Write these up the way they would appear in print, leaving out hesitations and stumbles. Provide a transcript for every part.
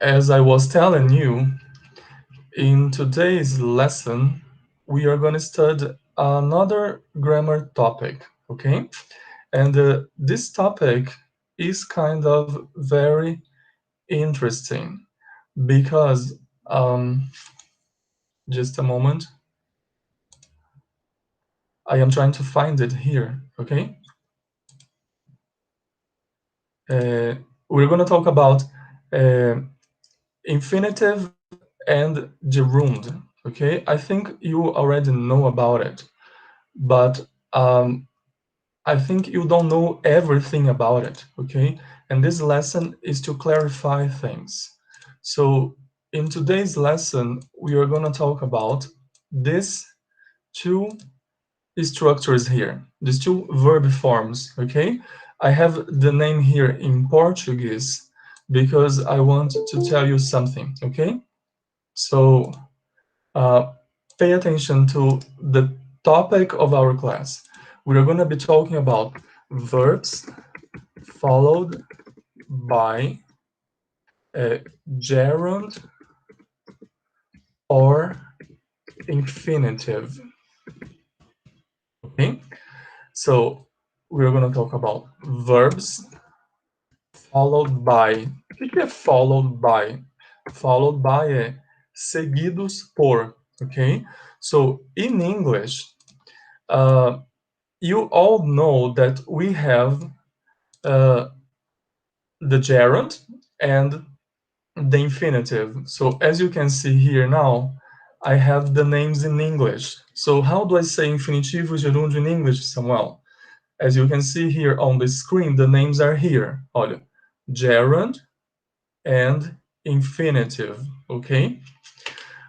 as I was telling you, in today's lesson, we are going to study another grammar topic, okay? And this topic is kind of very interesting because, just a moment, I am trying to find it here, okay? We're going to talk about infinitive and gerund, okay? I think you already know about it, but I think you don't know everything about it, okay? And this lesson is to clarify things. So in today's lesson, we are going to talk about these two structures here, these two verb forms, okay? I have the name here in Portuguese because I want to tell you something, okay? So pay attention to the topic of our class. We are going to be talking about verbs followed by a gerund or infinitive. Okay, so we're going to talk about verbs followed by. O que é followed by? Followed by é seguidos por. Okay, so in English, you all know that we have the gerund and the infinitive. So as you can see here now, I have the names in English. So how do I say infinitivo, gerúndio in English, Samuel? As you can see here on the screen, the names are here. Olha, gerund and infinitive, okay?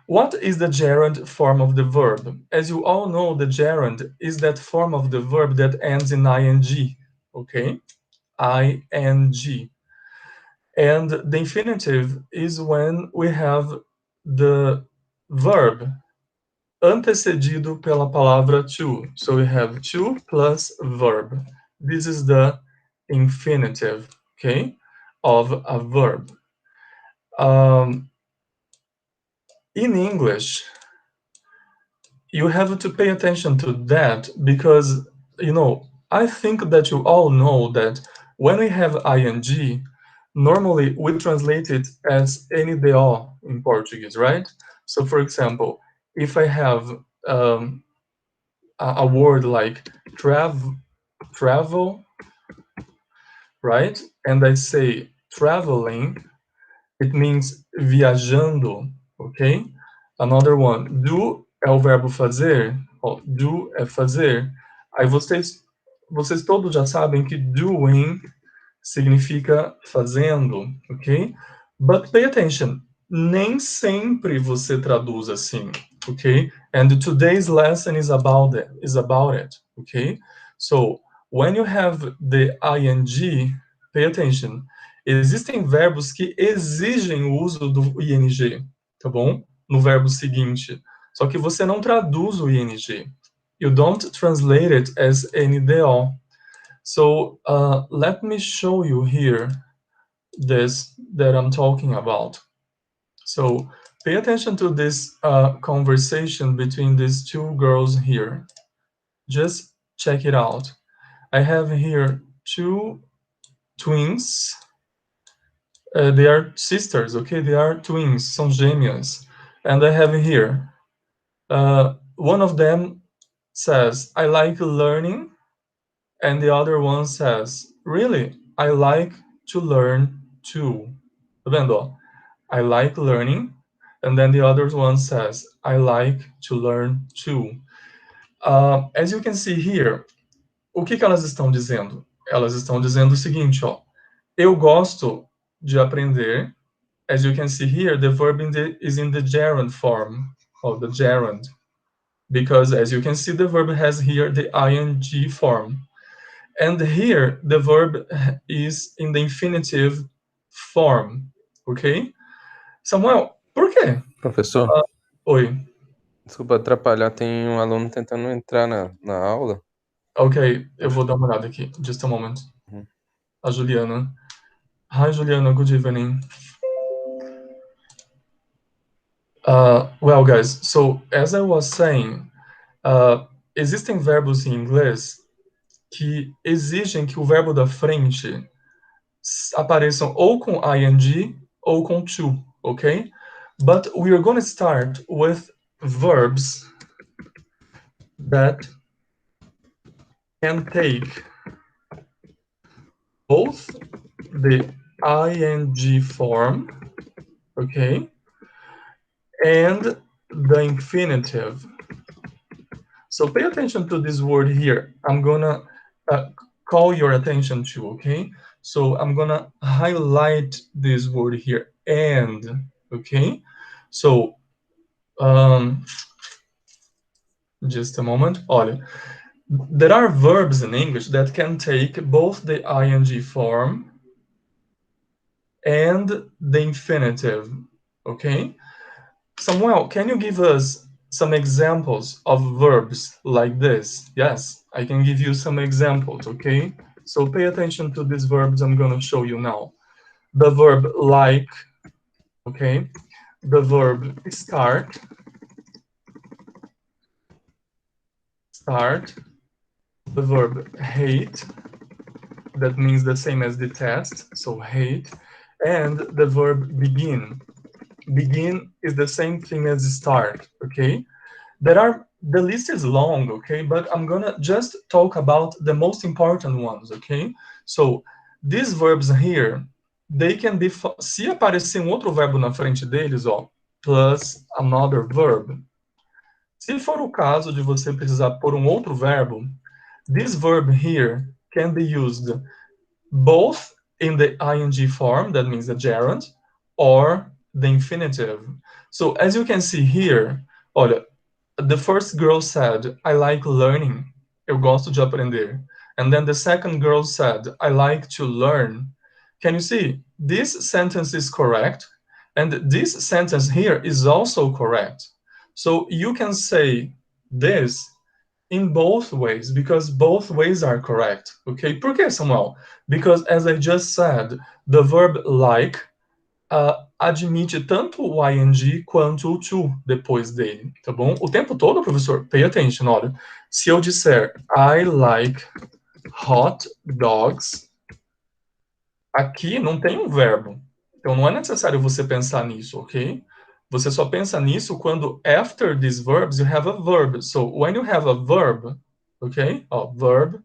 What is the gerund form of the verb? As you all know, the gerund is that form of the verb that ends in ing, okay? ing. And the infinitive is when we have the verb antecedido pela palavra to. So we have to plus verb. This is the infinitive, okay, of a verb. In English, you have to pay attention to that because, you know, I think that you all know that when we have ing, normally we translate it as NDO in Portuguese, right? So for example, if I have a word like travel, right? And I say traveling, it means viajando, okay? Another one, do é o verbo fazer, ó, do é fazer. Aí vocês todos já sabem que doing significa fazendo, ok? But pay attention, nem sempre você traduz assim, ok? And today's lesson is about it, ok? So, when you have the ing, pay attention. Existem verbos que exigem o uso do ing, tá bom? No verbo seguinte. Só que você não traduz o ing. You don't translate it as NDO. So let me show you here this that I'm talking about. So pay attention to this conversation between these two girls here. Just check it out. I have here two twins. They are sisters, okay? They are twins, são gêmeas. And I have here, one of them says, I like learning. And the other one says, really, I like to learn too. Tá vendo, ó? I like learning. And then the other one says, I like to learn too. As you can see here, o que elas estão dizendo? Elas estão dizendo o seguinte, ó. Eu gosto de aprender. As you can see here, the verb is in the gerund form, of the gerund. Because as you can see, the verb has here the ing form. And here, the verb is in the infinitive form, ok? Samuel, por quê? Professor, Oi. desculpa atrapalhar, tem um aluno tentando entrar na aula. Ok, eu vou dar uma olhada aqui. Just a moment. A Juliana. Hi, Juliana. Good evening. Well, guys, so as I was saying, existem verbos em inglês que exigem que o verbo da frente apareçam ou com ing ou com to, okay? But we are going to start with verbs that can take both the ing form, okay, and the infinitive. So pay attention to this word here. I'm gonna call your attention to, okay? So I'm gonna highlight this word here, and, okay? So, just a moment. Olha, there are verbs in English that can take both the ing form and the infinitive, okay? Samuel, can you give us some examples of verbs like this? Yes, I can give you some examples, okay? So pay attention to these verbs I'm going to show you now. The verb like, okay? The verb start, the verb hate, that means the same as detest, so hate, and the verb begin. Begin is the same thing as start, okay? The list is long, okay, but I'm gonna just talk about the most important ones, okay? So these verbs here, they can be, se aparecer outro verbo na frente deles, ó, plus another verb. Se for o caso de você precisar pôr outro verbo, this verb here can be used both in the ing form, that means the gerund, or the infinitive. So as you can see here, olha, the first girl said, I like learning. Eu gosto de aprender. And then the second girl said, I like to learn. Can you see? This sentence is correct. And this sentence here is also correct. So you can say this in both ways because both ways are correct. Okay? Por que, Samuel? Because as I just said, the verb like admite tanto o ing quanto o to depois dele, tá bom? O tempo todo, professor, pay attention, olha. Se eu disser I like hot dogs, aqui não tem um verbo. Então não é necessário você pensar nisso, ok? Você só pensa nisso quando after these verbs you have a verb. So when you have a verb, okay? Verb,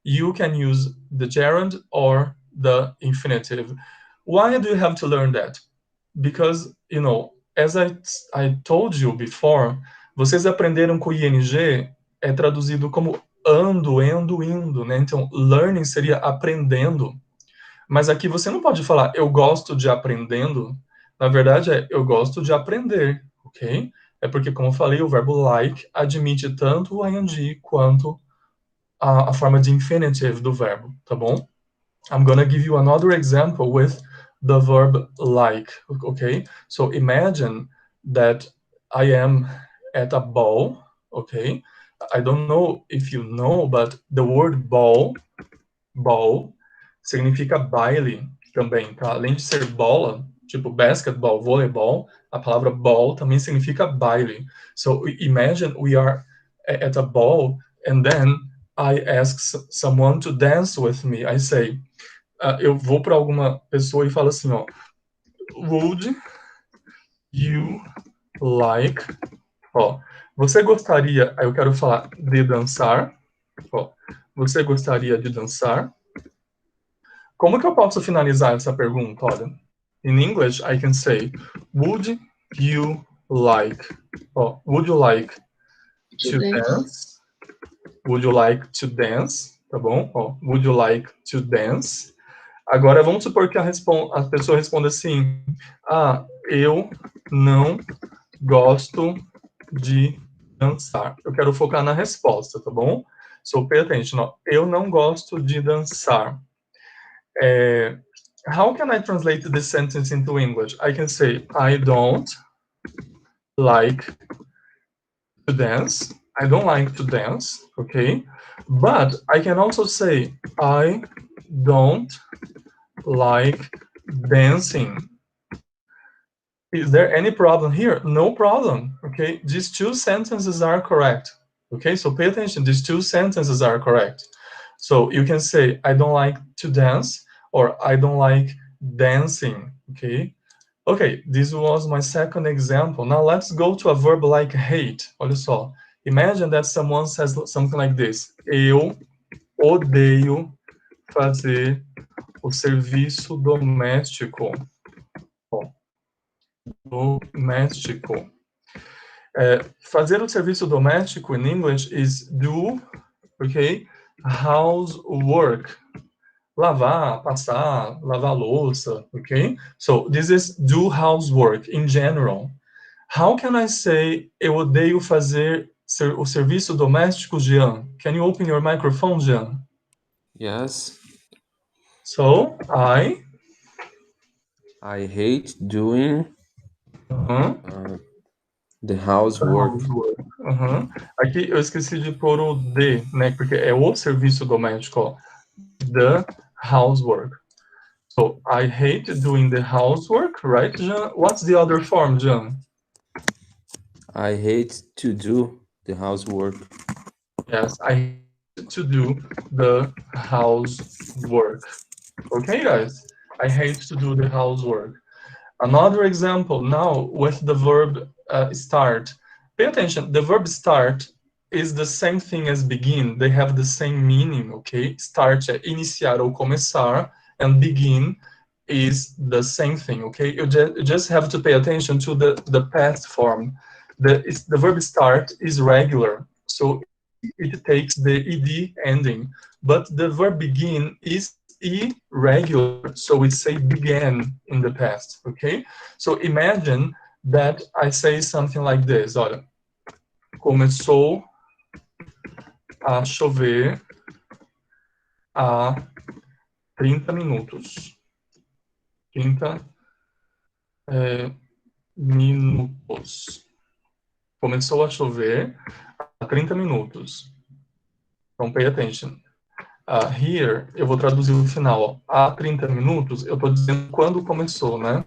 you can use the gerund or the infinitive. Why do you have to learn that? Because, you know, as I told you before, vocês aprenderam que o ing é traduzido como ando, endo, indo, né? Então, learning seria aprendendo. Mas aqui você não pode falar eu gosto de aprendendo. Na verdade, é eu gosto de aprender, ok? É porque, como eu falei, o verbo like admite tanto o ing quanto a forma de infinitive do verbo, tá bom? I'm gonna give you another example with the verb like, okay? So imagine that I am at a ball, okay? I don't know if you know, but the word ball significa baile também, tá? Além de ser bola, tipo basketball, voleibol, a palavra ball também significa baile. So imagine we are at a ball and then I ask someone to dance with me. I say, eu vou para alguma pessoa e falo assim, ó, would you like, ó, você gostaria, aí eu quero falar de dançar, ó, você gostaria de dançar? Como que eu posso finalizar essa pergunta? Olha, in English I can say, would you like, ó, would you like to dance? Would you like to dance? Tá bom? Ó, would you like to dance? Agora, vamos supor que a pessoa responda assim, eu não gosto de dançar. Eu quero focar na resposta, tá bom? So, pay attention. Ó. Eu não gosto de dançar. How can I translate this sentence into English? I can say, I don't like to dance. I don't like to dance, okay? But I can also say, I don't like dancing. Is there any problem here? No problem, okay? These two sentences are correct, okay? So pay attention, these two sentences are correct. So you can say, I don't like to dance, or I don't like dancing, okay? Okay, this was my second example. Now let's go to a verb like hate. Olha só. Imagine that someone says something like this. Eu odeio fazer o serviço doméstico. Ó, doméstico. Fazer o serviço doméstico in English is do, okay, housework. Lavar, passar, lavar louça, okay? So this is do housework in general. How can I say eu odeio fazer o serviço doméstico, Jean? Can you open your microphone, Jean? Yes. So, I hate doing the housework. housework. Aqui eu esqueci de pôr o de, né? Porque é o serviço doméstico, ó. The housework. So, I hate doing the housework, right, Jean? What's the other form, Jean? I hate to do the housework. Yes, I hate to do the housework. Okay, guys? I hate to do the housework. Another example now with the verb start. Pay attention, the verb start is the same thing as begin. They have the same meaning, okay? Start é iniciar ou começar, and begin is the same thing, okay? You just have to pay attention to the past form. The verb start is regular, so it takes the ed ending, but the verb begin is irregular, so we say began in the past, okay? So imagine that I say something like this, olha, começou a chover há 30 minutos. 30 minutos. Começou a chover há 30 minutos. Então, pay attention. Here, eu vou traduzir o final. Ó. Há 30 minutos, eu estou dizendo quando começou, né?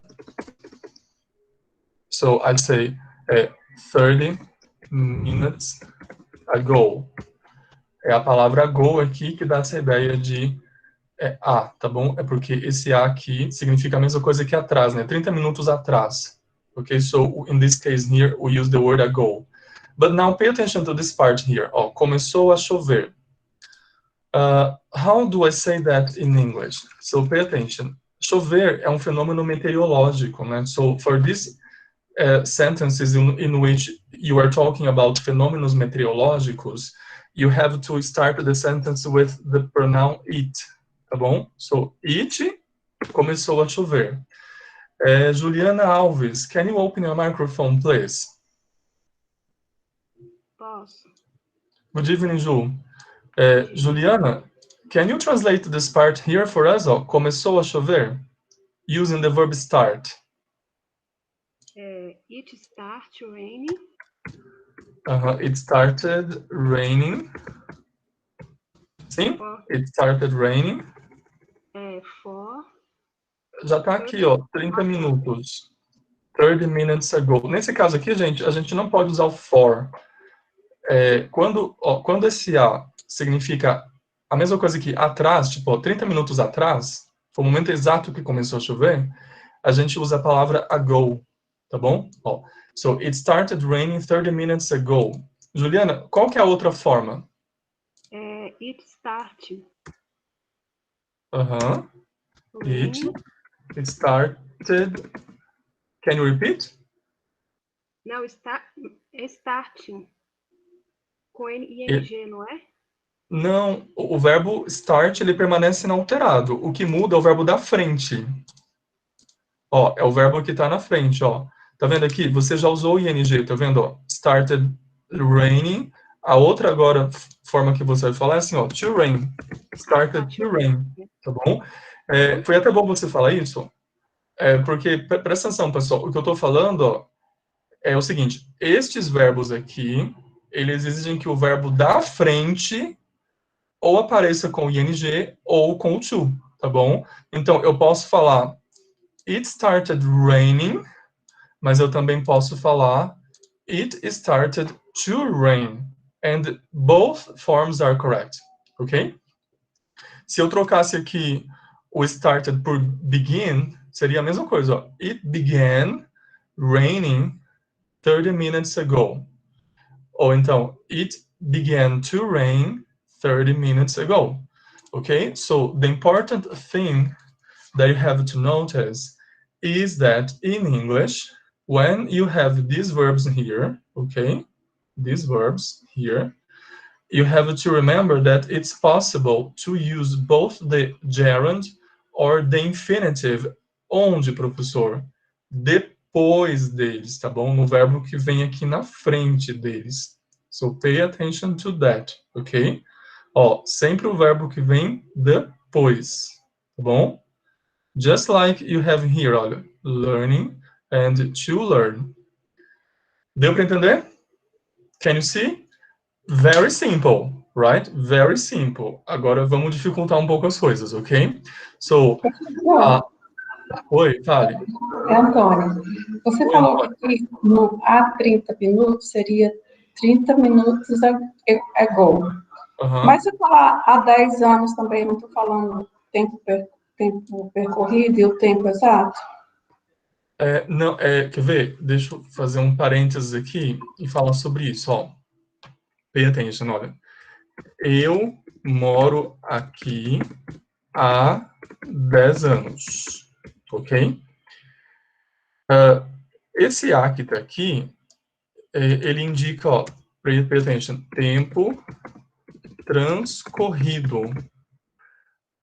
So, I say 30 minutes ago. É a palavra ago aqui que dá essa ideia de tá bom? É porque esse a aqui significa a mesma coisa que atrás, né? 30 minutos atrás. Okay, so in this case here, we use the word ago. But now pay attention to this part here. Ó, começou a chover. How do I say that in English? So pay attention. Chover é um fenômeno meteorológico, né? So for these sentences in which you are talking about fenômenos meteorológicos, you have to start the sentence with the pronoun it, tá bom? So, it, começou a chover. Juliana Alves, can you open your microphone, please? Posso. Good evening, Ju. Juliana, can you translate this part here for us? Ó, começou a chover, using the verb start. It started raining. It started raining. Sim? It started raining. For. Já tá aqui, ó, 30 minutos. 30 minutes ago. Nesse caso aqui, gente, a gente não pode usar o for. Quando esse a significa a mesma coisa que atrás, tipo, 30 minutos atrás, foi o momento exato que começou a chover, a gente usa a palavra ago, tá bom? Ó, so, it started raining 30 minutes ago. Juliana, qual que é a outra forma? It started. It started. Can you repeat? Não, starting. Com ing, não é? Não, o verbo start, ele permanece inalterado. O que muda é o verbo da frente. Ó, é o verbo que está na frente, ó. Tá vendo aqui? Você já usou o ing, tá vendo? Ó, started raining. A outra agora forma que você vai falar é assim, ó, to rain. Started to rain, tá bom? Foi até bom você falar isso, porque, presta atenção, pessoal, o que eu tô falando, ó, é o seguinte, estes verbos aqui, eles exigem que o verbo da frente ou apareça com o ing ou com o to, tá bom? Então, eu posso falar, it started raining, mas eu também posso falar it started to rain. And both forms are correct, ok? Se eu trocasse aqui o started por begin, seria a mesma coisa, ó. It began raining 30 minutes ago. Ou então, it began to rain 30 minutes ago. Okay? So the important thing that you have to notice is that in English, when you have these verbs here, okay, these verbs here, you have to remember that it's possible to use both the gerund or the infinitive. Onde, professor? Depois deles, tá bom? No verbo que vem aqui na frente deles. So pay attention to that, ok? Ó, sempre o verbo que vem depois, tá bom? Just like you have here, olha, learning and to learn. Deu para entender? Can you see? Very simple, right? Very simple. Agora vamos dificultar um pouco as coisas, ok? So, oi, fale. Antônio, você Oi, falou Antônio. que no há 30 minutos seria 30 minutos ago. Mas se eu falar há 10 anos também, não estou falando tempo percorrido e o tempo exato? Não, quer ver? Deixa eu fazer um parênteses aqui e falar sobre isso, ó. Pay attention, olha. Eu moro aqui há 10 anos, ok? Esse há que tá aqui, ele indica, ó, pay attention, tempo transcorrido.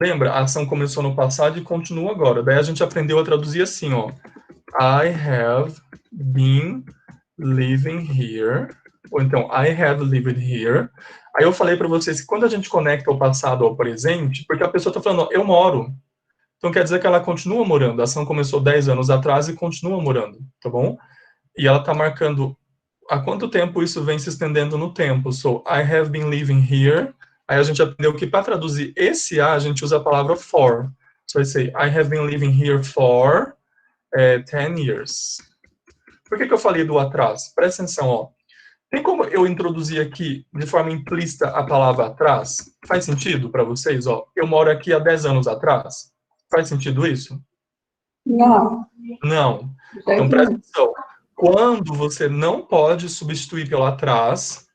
Lembra, a ação começou no passado e continua agora. Daí a gente aprendeu a traduzir assim, ó. I have been living here. Ou então, I have lived here. Aí eu falei para vocês que quando a gente conecta o passado ao presente, porque a pessoa está falando, ó, eu moro. Então quer dizer que ela continua morando. A ação começou 10 anos atrás e continua morando, tá bom? E ela está marcando há quanto tempo isso vem se estendendo no tempo. So, I have been living here. Aí a gente aprendeu que para traduzir esse a gente usa a palavra for. So I say, I have been living here for 10 years. Por que eu falei do atrás? Presta atenção, ó. Tem como eu introduzir aqui, de forma implícita, a palavra atrás? Faz sentido para vocês? Ó, eu moro aqui há 10 anos atrás. Faz sentido isso? Não. Não. Então, presta atenção. Quando você não pode substituir pelo atrás,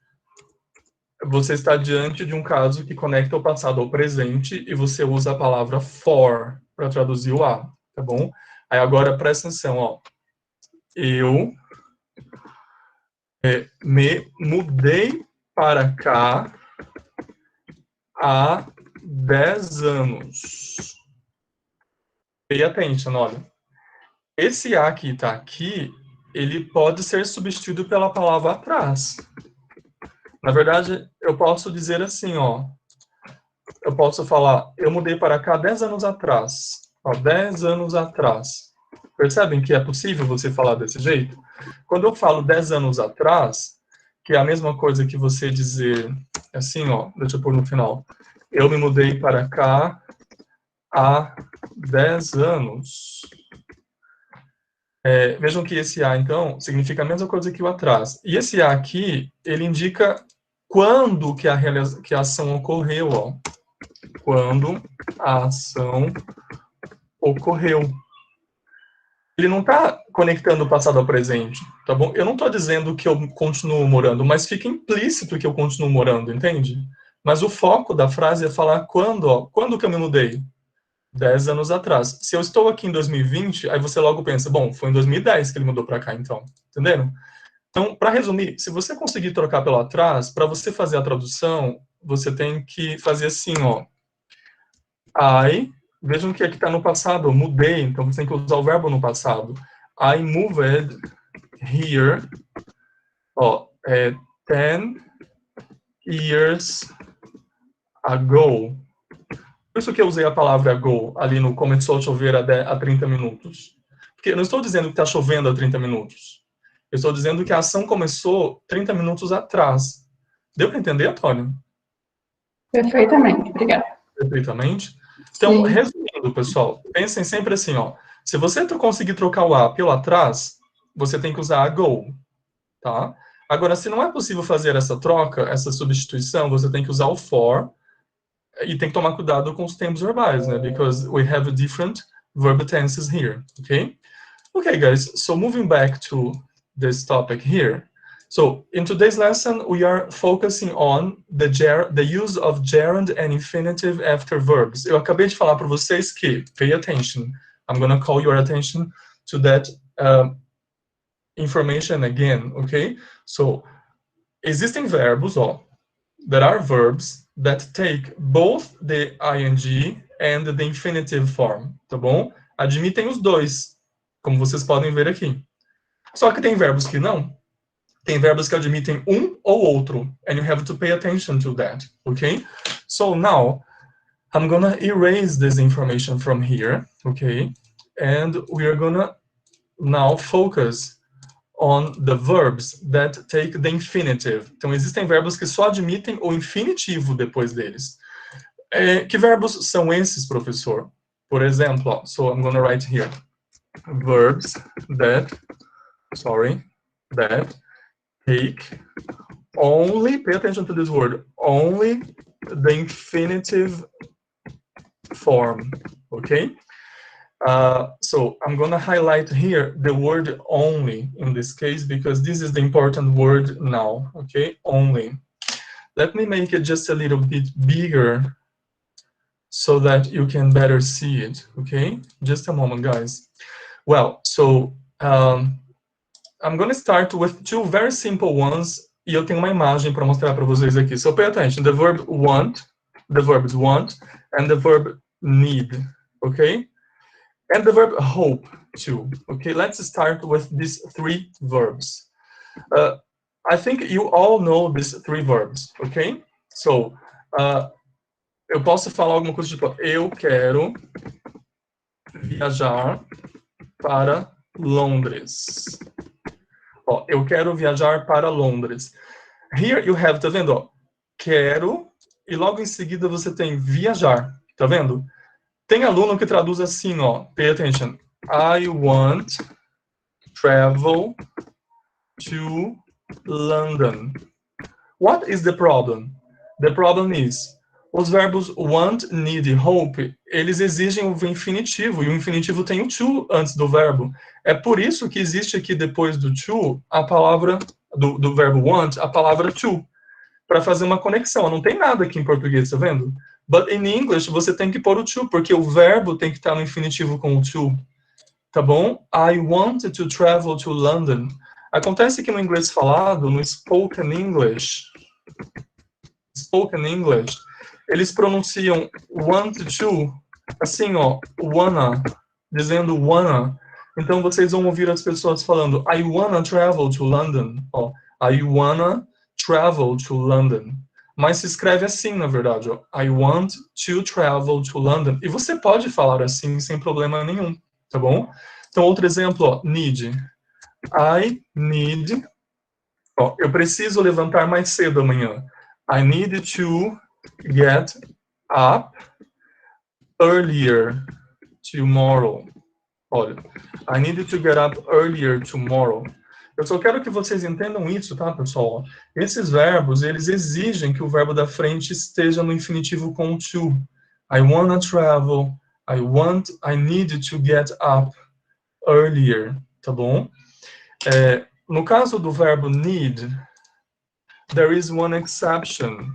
você está diante de um caso que conecta o passado ao presente e você usa a palavra for para traduzir o a, tá bom? Aí agora presta atenção, ó. Eu me mudei para cá há 10 anos. Pay attention, olha. Esse a que está aqui, ele pode ser substituído pela palavra atrás. Na verdade, eu posso dizer assim, ó. Eu posso falar, eu mudei para cá 10 anos atrás. Ó, 10 anos atrás. Percebem que é possível você falar desse jeito? Quando eu falo 10 anos atrás, que é a mesma coisa que você dizer assim, ó, deixa eu pôr no final. Eu me mudei para cá há 10 anos. Vejam que esse a, então, significa a mesma coisa que o atrás. E esse a aqui, ele indica quando que a ação ocorreu, ó. Quando a ação ocorreu. Ele não está conectando o passado ao presente, tá bom? Eu não estou dizendo que eu continuo morando, mas fica implícito que eu continuo morando, entende? Mas o foco da frase é falar quando, ó. Quando que eu me mudei? 10 anos atrás. Se eu estou aqui em 2020, aí você logo pensa, bom, foi em 2010 que ele mudou para cá, então. Entenderam? Então, para resumir, se você conseguir trocar pelo atrás, para você fazer a tradução, você tem que fazer assim, ó. Vejam que aqui está no passado, eu mudei, então você tem que usar o verbo no passado. I moved here, ó, 10 years ago. Por isso que eu usei a palavra ago ali no começou a chover há 30 minutos. Porque eu não estou dizendo que está chovendo há 30 minutos. Eu estou dizendo que a ação começou 30 minutos atrás. Deu para entender, Antônio? Perfeitamente, obrigada. Perfeitamente. Então, resumindo, pessoal, pensem sempre assim, ó. Se você conseguir trocar o a pelo atrás, você tem que usar go, tá? Agora, se não é possível fazer essa troca, essa substituição, você tem que usar o for, e tem que tomar cuidado com os tempos verbais, né? Because we have different verb tenses here, okay? Okay, guys, so moving back to this topic here. So, in today's lesson, we are focusing on the use of gerund and infinitive after verbs. Eu acabei de falar para vocês que, pay attention, I'm going to call your attention to that information again, okay? So, existem verbos, ó, there are verbs that take both the ing and the infinitive form, tá bom? Admitem os dois, como vocês podem ver aqui. Só que tem verbos que não. Tem verbos que admitem um ou outro, and you have to pay attention to that, okay? So now, I'm gonna erase this information from here, okay? And we are gonna now focus on the verbs that take the infinitive. Então, existem verbos que só admitem o infinitivo depois deles. Que verbos são esses, professor? Por exemplo, ó, so I'm gonna write here, verbs that take only, pay attention to this word, only the infinitive form, okay? So I'm going to highlight here the word only in this case, because this is the important word now, okay? Only. Let me make it just a little bit bigger so that you can better see it, okay? Just a moment, guys. Well, so I'm going to start with two very simple ones. E eu tenho uma imagem para mostrar para vocês aqui. So pay attention. The verb want, the verbs want, and the verb need, okay? And the verb hope, too. Okay, let's start with these three verbs. I think you all know these three verbs, okay? So, eu posso falar alguma coisa tipo, eu quero viajar para Londres. Ó, eu quero viajar para Londres. Here you have, tá vendo? Ó, quero, e logo em seguida você tem viajar, tá vendo? Tem aluno que traduz assim, ó, pay attention. I want travel to London. What is the problem? The problem is, os verbos want, need e hope, eles exigem o infinitivo, e o infinitivo tem o to antes do verbo. É por isso que existe aqui depois do to, a palavra, do verbo want, a palavra to, para fazer uma conexão. Não tem nada aqui em português, tá vendo? But in English, você tem que pôr o to, porque o verbo tem que estar no infinitivo com o to. Tá bom? I wanted to travel to London. Acontece que no inglês falado, no spoken English, eles pronunciam want to, assim, ó, wanna, dizendo wanna. Então, vocês vão ouvir as pessoas falando, I wanna travel to London. Ó, I wanna travel to London. Mas se escreve assim, na verdade, ó, I want to travel to London. E você pode falar assim, sem problema nenhum, tá bom? Então, outro exemplo, ó, need. I need, ó, eu preciso levantar mais cedo amanhã. I need to get up earlier tomorrow. Olha, I need to get up earlier tomorrow. Eu só quero que vocês entendam isso, tá, pessoal? Esses verbos, eles exigem que o verbo da frente esteja no infinitivo com to. I wanna travel. I need to get up earlier, tá bom? No caso do verbo need, there is one exception.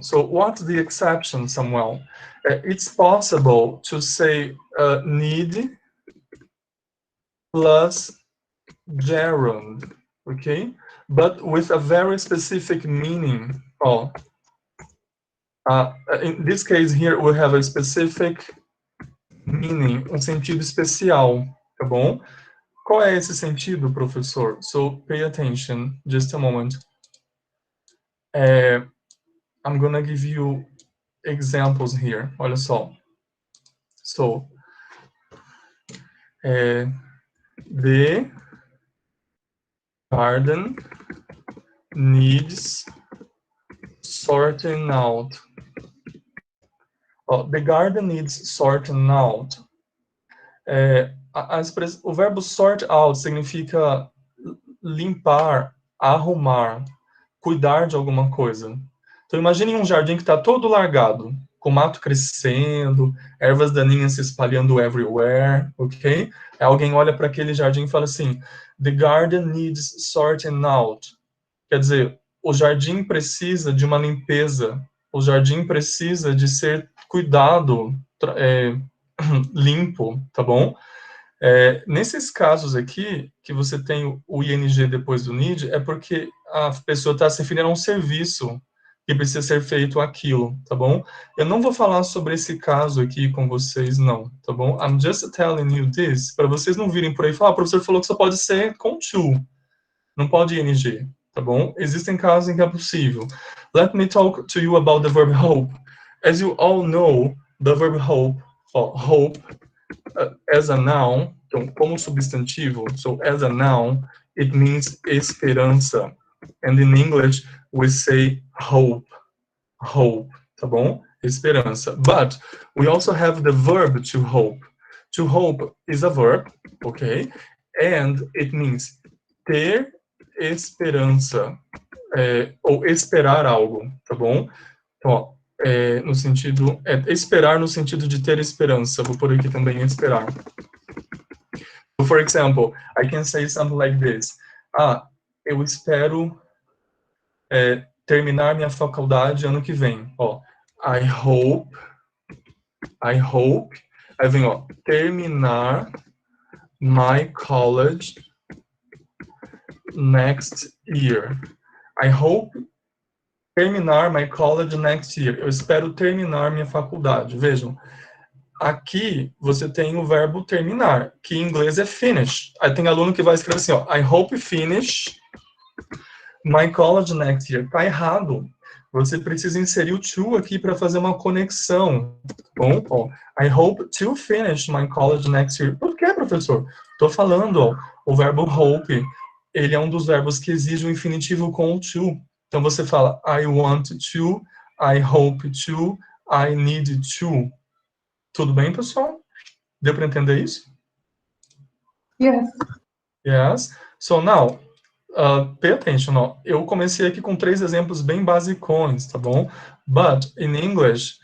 So what's the exception, Samuel? It's possible to say need plus gerund, okay? But with a very specific meaning. Oh, in this case here, we have a specific meaning, um sentido especial, tá bom? Qual é esse sentido, professor? So pay attention, just a moment. I'm gonna give you examples here. Olha só. So, the garden needs sorting out. Oh, the garden needs sorting out. O verbo sort out significa limpar, arrumar, cuidar de alguma coisa. Então, imagine um jardim que está todo largado, com mato crescendo, ervas daninhas se espalhando everywhere, ok? Aí alguém olha para aquele jardim e fala assim, the garden needs sorting out. Quer dizer, o jardim precisa de uma limpeza, o jardim precisa de ser cuidado, limpo, tá bom? Nesses casos aqui, que você tem o ing depois do need, é porque a pessoa está se referindo a um serviço que precisa ser feito aquilo, tá bom? Eu não vou falar sobre esse caso aqui com vocês, não, tá bom? I'm just telling you this, para vocês não virem por aí e falar, o professor falou que só pode ser com to, não pode ing, tá bom? Existem casos em que é possível. Let me talk to you about the verb hope. As you all know, the verb hope, hope, as a noun, então, como substantivo, so as a noun, it means esperança. And in English, we say hope, tá bom? Esperança. But we also have the verb to hope. To hope is a verb, okay? And it means ter esperança, ou esperar algo, tá bom? Então, ó, no sentido, esperar no sentido de ter esperança. Vou por aqui também esperar. So, for example, I can say something like this. Eu espero terminar minha faculdade ano que vem. Ó, I hope, aí vem, ó, terminar my college next year. I hope terminar my college next year. Eu espero terminar minha faculdade. Vejam, aqui você tem o verbo terminar, que em inglês é finish. Aí tem aluno que vai escrever assim, ó, I hope finish my college next year. Tá errado. Você precisa inserir o to aqui para fazer uma conexão. Bom, ó, I hope to finish my college next year. Por que, professor? Estou falando, ó, o verbo hope, ele é um dos verbos que exige o infinitivo com o to. Então você fala, I want to, I hope to, I need to. Tudo bem, pessoal? Deu para entender isso? Yes. Yes. So now, pay attention. Ó. Eu comecei aqui com 3 exemplos bem basicões, tá bom? But in English,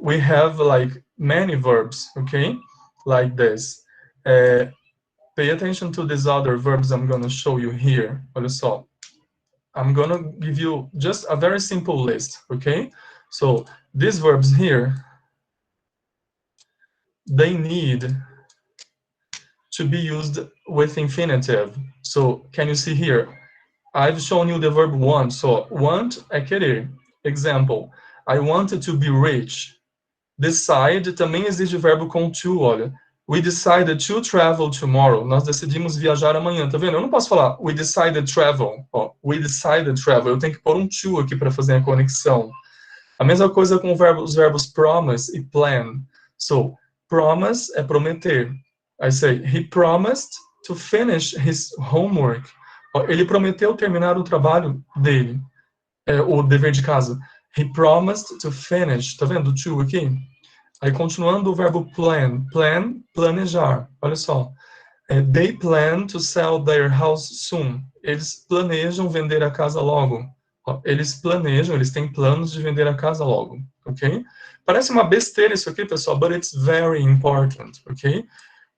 we have like many verbs, okay? Like this. Pay attention to these other verbs I'm going to show you here. Olha só. I'm going to give you just a very simple list, okay? So these verbs here, they need to be used with infinitive. So can you see here? I've shown you the verb want. So want é querer. Example, I wanted to be rich. Decide também exige verbo com to, olha. We decided to travel tomorrow. Nós decidimos viajar amanhã, tá vendo? Eu não posso falar we decided travel. Ó, we decided travel. Eu tenho que pôr um to aqui para fazer a conexão. A mesma coisa com os verbos promise e plan. So, promise é prometer. I say, he promised to finish his homework. Ele prometeu terminar o trabalho dele, o dever de casa. He promised to finish. Tá vendo o to aqui? Aí, continuando o verbo plan. Plan, planejar. Olha só. They plan to sell their house soon. Eles planejam vender a casa logo. Eles planejam, eles têm planos de vender a casa logo, ok? Parece uma besteira isso aqui, pessoal, but it's very important, ok?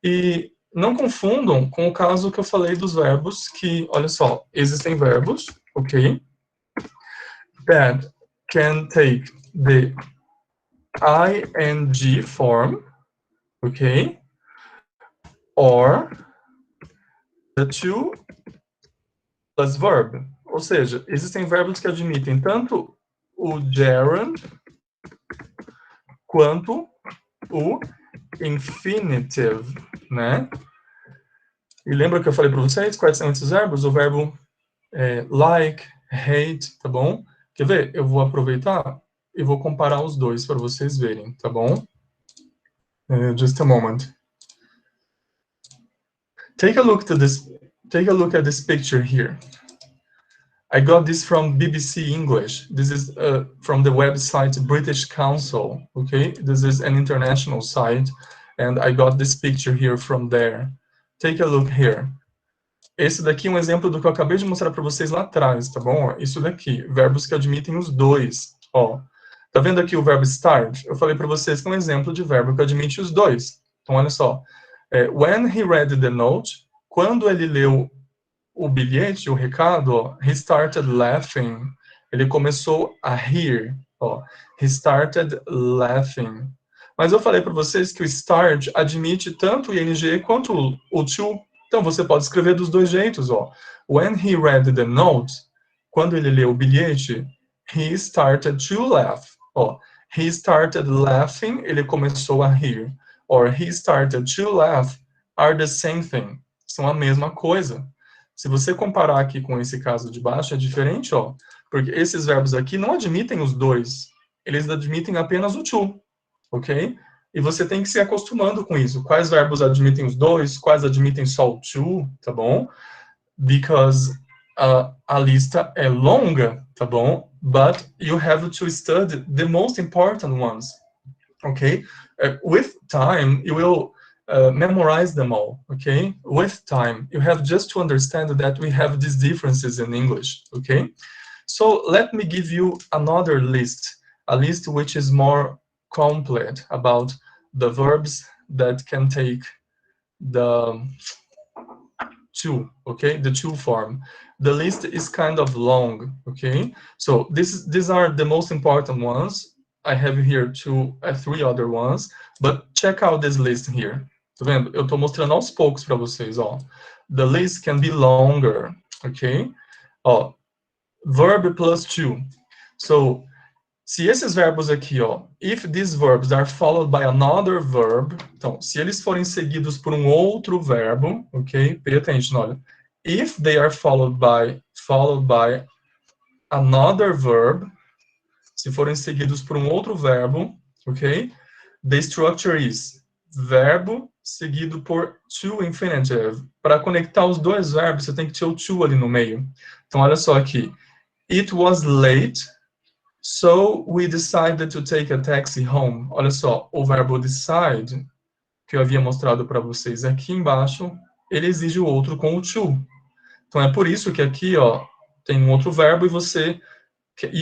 E não confundam com o caso que eu falei dos verbos que, olha só, existem verbos, ok? That can take the ing form, ok? Or the to plus verb. Ou seja, existem verbos que admitem tanto o gerund quanto o infinitive, né? E lembra que eu falei para vocês quais são esses verbos? O verbo like, hate, tá bom? Quer ver? Eu vou aproveitar e vou comparar os dois para vocês verem, tá bom? Just a moment. Take a look at this picture here. I got this from BBC English. This is from the website British Council, okay? This is an international site. and I got this picture here from there. Take a look here. Esse daqui é um exemplo do que eu acabei de mostrar para vocês lá atrás, tá bom? Isso daqui, verbos que admitem os dois. Ó, tá vendo aqui o verbo start? Eu falei para vocês que é um exemplo de verbo que admite os dois. Então, olha só. When he read the note, quando ele leu o bilhete, o recado, ó, he started laughing. Ele começou a rir. Ó, he started laughing. Mas eu falei para vocês que o start admite tanto o ing quanto o to. Então, você pode escrever dos dois jeitos, ó. When he read the note, quando ele leu o bilhete, he started to laugh. Ó, he started laughing, ele começou a rir. Or he started to laugh are the same thing. São a mesma coisa. Se você comparar aqui com esse caso de baixo, é diferente, ó. Porque esses verbos aqui não admitem os dois. Eles admitem apenas o to, ok? E você tem que se acostumando com isso. Quais verbos admitem os dois, quais admitem só o to, tá bom? Because a lista é longa, tá bom? But you have to study the most important ones, okay? With time, you will memorize them all, okay? With time, you have just to understand that we have these differences in English, okay? So let me give you another list, a list which is more complete about the verbs that can take the to, okay, the to form. The list is kind of long, okay? So these are the most important ones. I have here three other ones, but check out this list here. Tá vendo? Eu tô mostrando aos poucos para vocês, ó. The list can be longer, okay? Ó, verb plus to. So, se esses verbos aqui, ó, if these verbs are followed by another verb, então, se eles forem seguidos por um outro verbo, ok? Pay attention, olha. If they are followed by another verb, se forem seguidos por um outro verbo, ok? The structure is verbo seguido por to infinitive. Para conectar os dois verbos, você tem que ter o to ali no meio. Então, olha só aqui. It was late, so we decided to take a taxi home. Olha só, o verbo decide, que eu havia mostrado para vocês aqui embaixo, ele exige o outro com o to. Então, é por isso que aqui, ó, tem um outro verbo e você...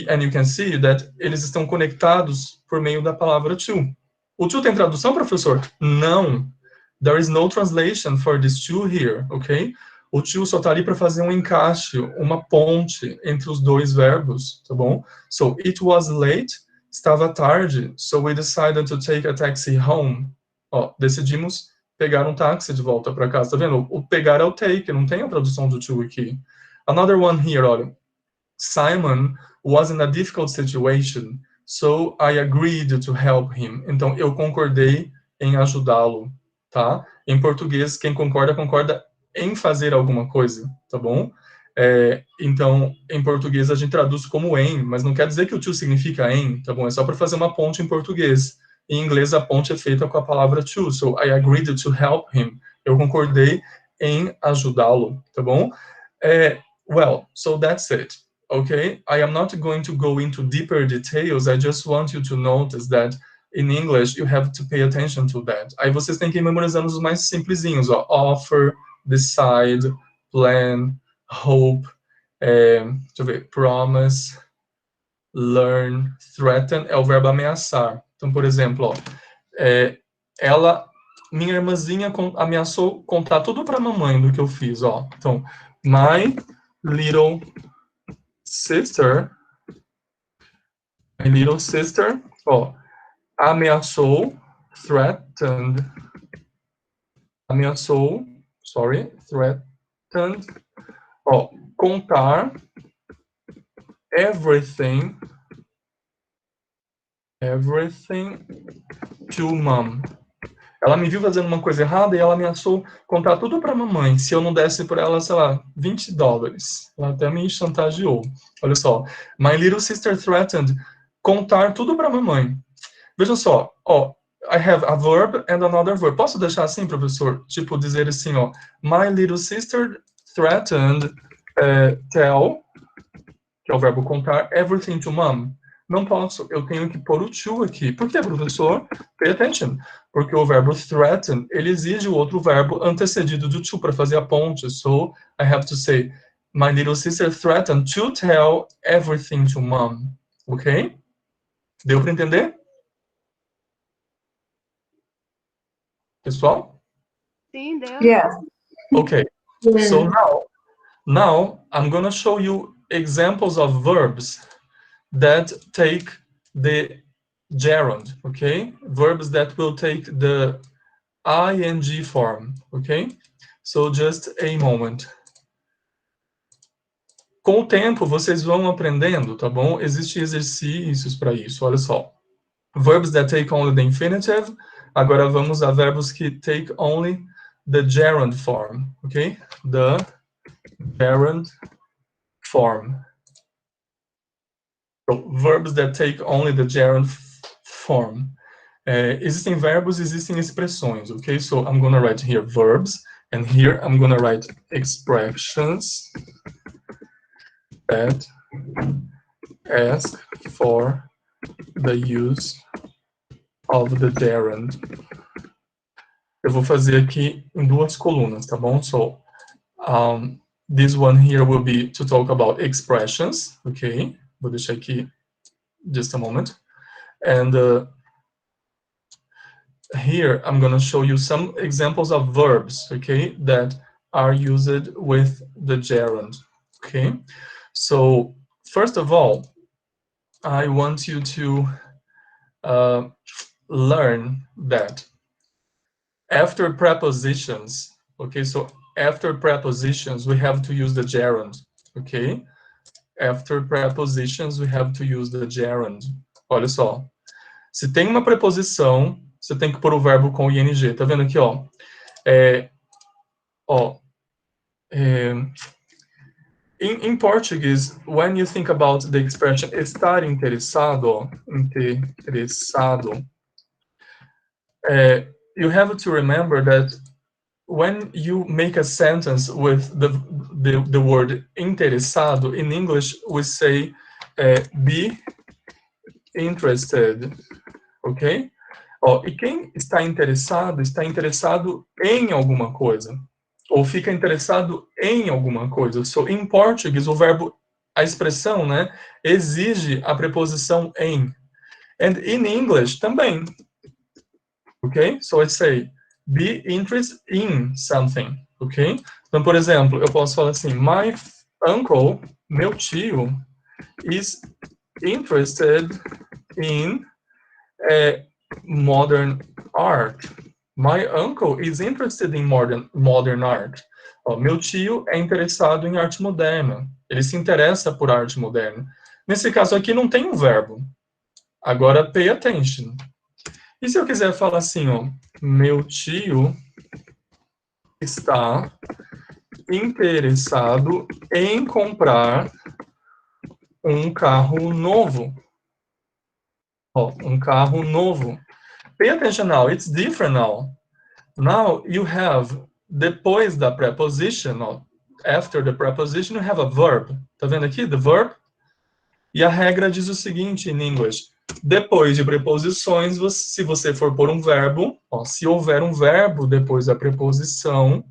And you can see that eles estão conectados por meio da palavra to. O to tem tradução, professor? Não. There is no translation for this to here, ok? O to só está ali para fazer um encaixe, uma ponte entre os dois verbos, tá bom? So, it was late, estava tarde, so we decided to take a taxi home. Ó, decidimos pegar um táxi de volta para casa, tá vendo? O pegar é o take, não tem a tradução do to aqui. Another one here, olha. Simon was in a difficult situation, so I agreed to help him. Então, eu concordei em ajudá-lo, tá? Em português, quem concorda, concorda em fazer alguma coisa, tá bom? Então, em português a gente traduz como em, mas não quer dizer que o to significa em, tá bom? É só para fazer uma ponte em português. Em inglês, a ponte é feita com a palavra to, so I agreed to help him. Eu concordei em ajudá-lo, tá bom? Well, so that's it. Okay, I am not going to go into deeper details. I just want you to notice that in English you have to pay attention to that. Aí vocês têm que ir memorizando os mais simplesinhos, ó. Offer, decide, plan, hope, deixa eu ver, promise, learn, threaten, é o verbo ameaçar. Então, por exemplo, ó, minha irmãzinha ameaçou contar tudo para a mamãe do que eu fiz, ó. Então, my little sister, ó, ameaçou, threatened, ó, contar, everything to mom. Ela me viu fazendo uma coisa errada e ela ameaçou contar tudo para a mamãe, se eu não desse por ela, sei lá, $20. Ela até me chantageou. Olha só. My little sister threatened contar tudo para a mamãe. Veja só, ó, I have a verb and another verb. Posso deixar assim, professor? Tipo, dizer assim, ó, my little sister threatened tell, que é o verbo contar, everything to mom. Não posso, eu tenho que pôr o to aqui. Por que, professor? Pay attention. Porque o verbo threaten, ele exige o outro verbo antecedido do to para fazer a ponte. So, I have to say, my little sister threatened to tell everything to mom. Ok? Deu para entender? Pessoal? Sim, deu. Yes. Okay. So now I'm going to show you examples of verbs that take the gerund, okay? Verbs that will take the ing form, okay? So just a moment. Com o tempo, vocês vão aprendendo, tá bom? Existem exercícios para isso, olha só. Verbs that take only the infinitive. Agora vamos a verbos que take only the gerund form, ok? The gerund form. So, verbs that take only the gerund form. Existem verbos, existem expressões, ok? So I'm going to write here verbs, and here I'm going to write expressions that ask for the use of the gerund. Eu vou fazer aqui em duas colunas, tá bom? So, this one here will be to talk about expressions, ok? Vou deixar aqui just a moment. And here I'm going to show you some examples of verbs, okay, that are used with the gerund, okay? So, first of all, I want you to learn that after prepositions, okay, so after prepositions, we have to use the gerund, okay? After prepositions, we have to use the gerund. Olha só. Se tem uma preposição, você tem que pôr o verbo com ing. Tá vendo aqui, ó? In Portuguese, when you think about the expression estar interessado, you have to remember that when you make a sentence with the word interessado, in English we say be interested, ok? E quem está interessado em alguma coisa, ou fica interessado em alguma coisa. So, em português, o verbo, a expressão, né, exige a preposição em. And in English também. Ok? So, I say, be interested in something. Ok? Então, por exemplo, eu posso falar assim, my uncle, meu tio, is interested in modern art. My uncle is interested in modern art. Meu tio é interessado em arte moderna. Ele se interessa por arte moderna. Nesse caso aqui não tem um verbo. Agora, pay attention. E se eu quiser falar assim, ó, meu tio está interessado em comprar um carro novo. Um carro novo. Pay attention now, it's different now. Now you have, depois da preposition, after the preposition, you have a verb. Tá vendo aqui? The verb. E a regra diz o seguinte em English. Depois de preposições, se você for pôr um verbo, se houver um verbo depois da preposição,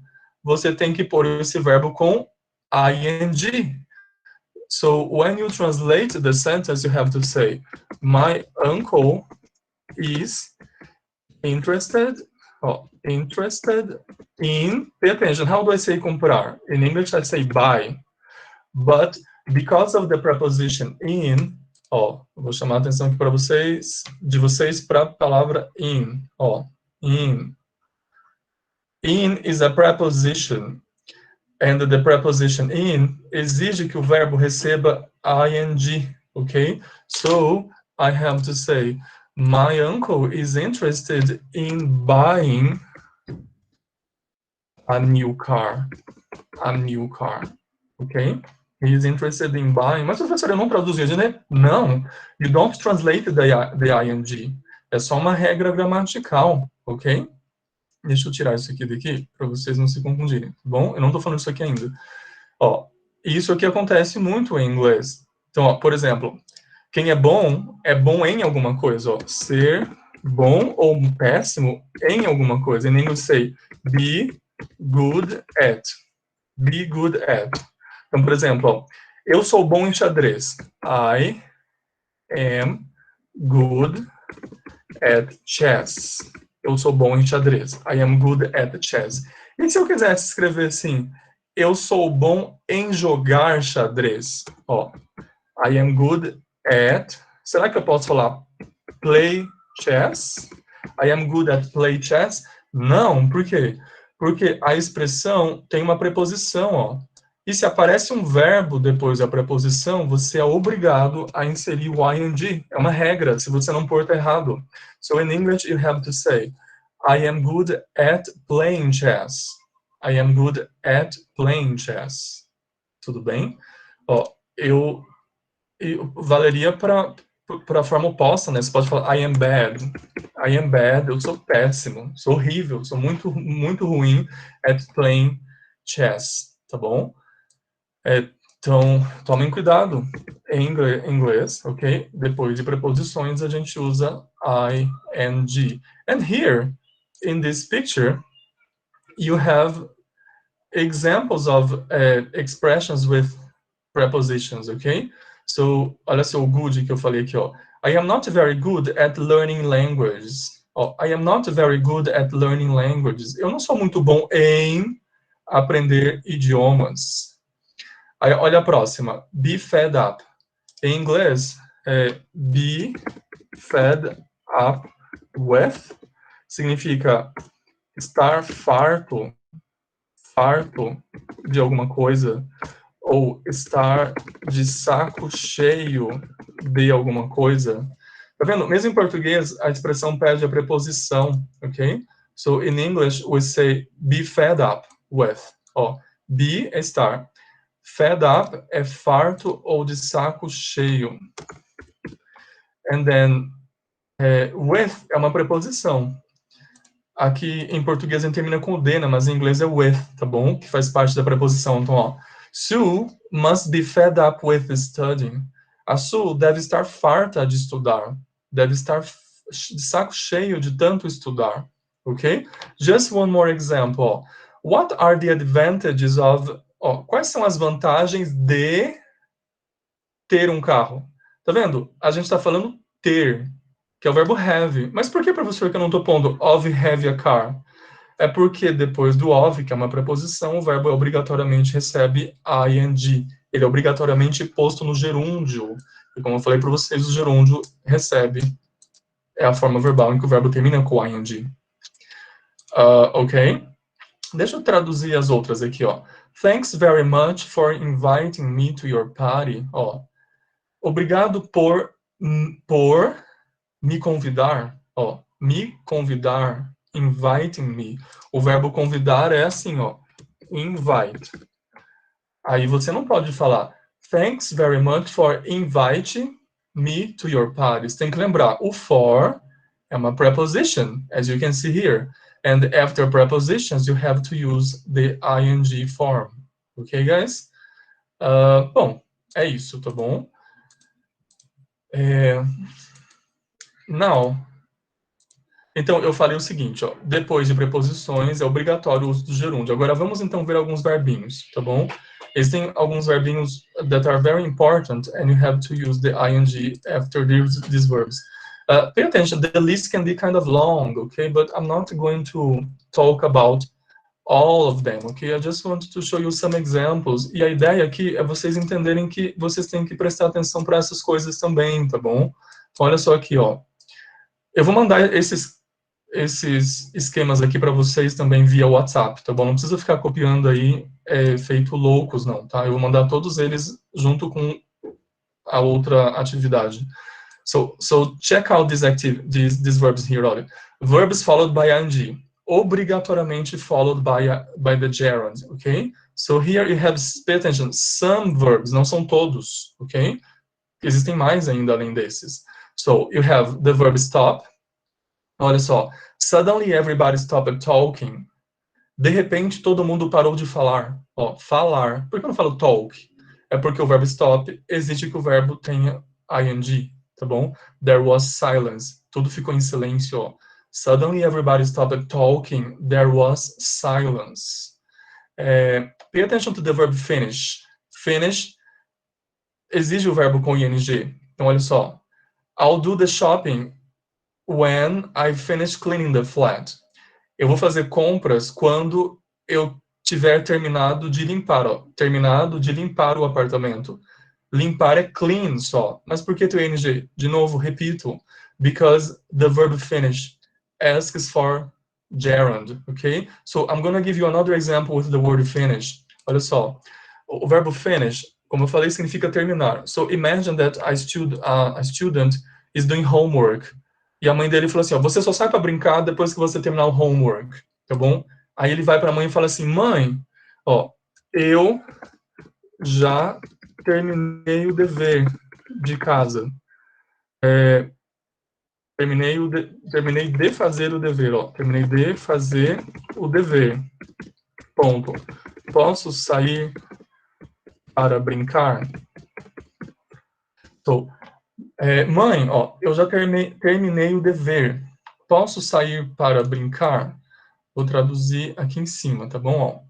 você tem que pôr esse verbo com ing. So, when you translate the sentence, you have to say, my uncle is interested in, pay attention, how do I say comprar? In English, I say buy. But because of the preposition in, vou chamar a atenção aqui para vocês, para a palavra in, in. In is a preposition, and the preposition in exige que o verbo receba ing, okay? So, I have to say, my uncle is interested in buying a new car, okay? He is interested in buying. Mas, professor, eu não traduzi, né? Não, you don't translate the ing. É só uma regra gramatical, ok? Deixa eu tirar isso aqui daqui, para vocês não se confundirem, tá bom? Eu não estou falando isso aqui ainda. Isso aqui acontece muito em inglês. Então, por exemplo, Quem é bom em alguma coisa, ó. Ser bom ou péssimo em alguma coisa. In English, say, be good at. Be good at. Então, por exemplo, ó, eu sou bom em xadrez. I am good at chess. Eu sou bom em xadrez. I am good at chess. E se eu quisesse escrever assim, eu sou bom em jogar xadrez? Ó, I am good at... Será que eu posso falar play chess? I am good at play chess? Não, por quê? Porque a expressão tem uma preposição, ó. E se aparece um verbo depois da preposição, você é obrigado a inserir o ing. É uma regra, se você não pôr, tá errado. So in English, you have to say, I am good at playing chess. I am good at playing chess. Tudo bem? Ó, valeria para a forma oposta, né? Você pode falar I am bad. I am bad, eu sou péssimo, sou horrível, sou muito, muito ruim at playing chess, tá bom? Então, tomem cuidado em inglês, ok? Depois de preposições, a gente usa ing. And here, in this picture, you have examples of expressions with prepositions, ok? So, olha só o good que eu falei aqui, ó. I am not very good at learning languages. Oh, I am not very good at learning languages. Eu não sou muito bom em aprender idiomas. Aí, olha a próxima. Be fed up. Em inglês, be fed up with significa estar farto de alguma coisa, ou estar de saco cheio de alguma coisa. Tá vendo? Mesmo em português, a expressão perde a preposição, ok? So, in English, we say be fed up with. Ó, be é estar. Fed up é farto ou de saco cheio. And then, with é uma preposição. Aqui em português a gente termina com o de, né? Mas em inglês é with, tá bom? Que faz parte da preposição. Então, ó, Sue must be fed up with studying. A Sue deve estar farta de estudar. Deve estar de saco cheio de tanto estudar. Ok? Just one more example. What are the advantages of... quais são as vantagens de ter um carro? Tá vendo? A gente está falando ter, que é o verbo have. Mas por que, professor, que eu não estou pondo of have a car? É porque depois do of, que é uma preposição, o verbo obrigatoriamente recebe ing. Ele é obrigatoriamente posto no gerúndio. E como eu falei para vocês, o gerúndio recebe, é a forma verbal em que o verbo termina com ing. Ok? Deixa eu traduzir as outras aqui, ó. Thanks very much for inviting me to your party. Ó, obrigado por me convidar. Ó, me convidar. Inviting me. O verbo convidar é assim, ó. Invite. Aí você não pode falar thanks very much for inviting me to your party. Você tem que lembrar, o for é uma preposition, as you can see here. And after prepositions, you have to use the ing form. Ok, guys? Bom, é isso, tá bom? Now, então, eu falei o seguinte, ó, depois de preposições, é obrigatório o uso do gerúndio. Agora, vamos então ver alguns verbinhos, tá bom? Existem alguns verbinhos that are very important, and you have to use the ing after these verbs. Pay attention, the list can be kind of long, okay? But I'm not going to talk about all of them, okay? I just want to show you some examples. E a ideia aqui é vocês entenderem que vocês têm que prestar atenção para essas coisas também, tá bom? Então, olha só aqui, ó. Eu vou mandar esses esquemas aqui para vocês também via WhatsApp, tá bom? Não precisa ficar copiando aí feito loucos, não, tá? Eu vou mandar todos eles junto com a outra atividade. So check out these verbs here, olha. Verbs followed by ing. Obrigatoriamente followed by the gerund, ok? So here you have, pay attention, some verbs, não são todos, ok? Existem mais ainda além desses. So you have the verb stop. Olha só. Suddenly everybody stopped talking. De repente todo mundo parou de falar. Ó, falar. Por que eu não falo talk? É porque o verbo stop exige que o verbo tenha ing, tá bom? There was silence. Tudo ficou em silêncio, ó. Suddenly everybody stopped talking. There was silence. Pay attention to the verb finish. Finish exige o verbo com ing. Então, olha só. I'll do the shopping when I finish cleaning the flat. Eu vou fazer compras quando eu tiver terminado de limpar, ó. Terminado de limpar o apartamento. Limpar é clean só. Mas por que tem ing? De novo, repito. Because the verb finish asks for gerund, ok? So I'm going to give you another example with the word finish. Olha só. O verbo finish, como eu falei, significa terminar. So imagine that a student is doing homework. E a mãe dele falou assim, ó, você só sai para brincar depois que você terminar o homework, tá bom? Aí ele vai para a mãe e fala assim, mãe, ó, eu já terminei o dever de casa. Terminei de fazer o dever, ó. Terminei de fazer o dever. Ponto. Posso sair para brincar? So, mãe, ó, eu já terminei o dever. Posso sair para brincar? Vou traduzir aqui em cima, tá bom? Ó.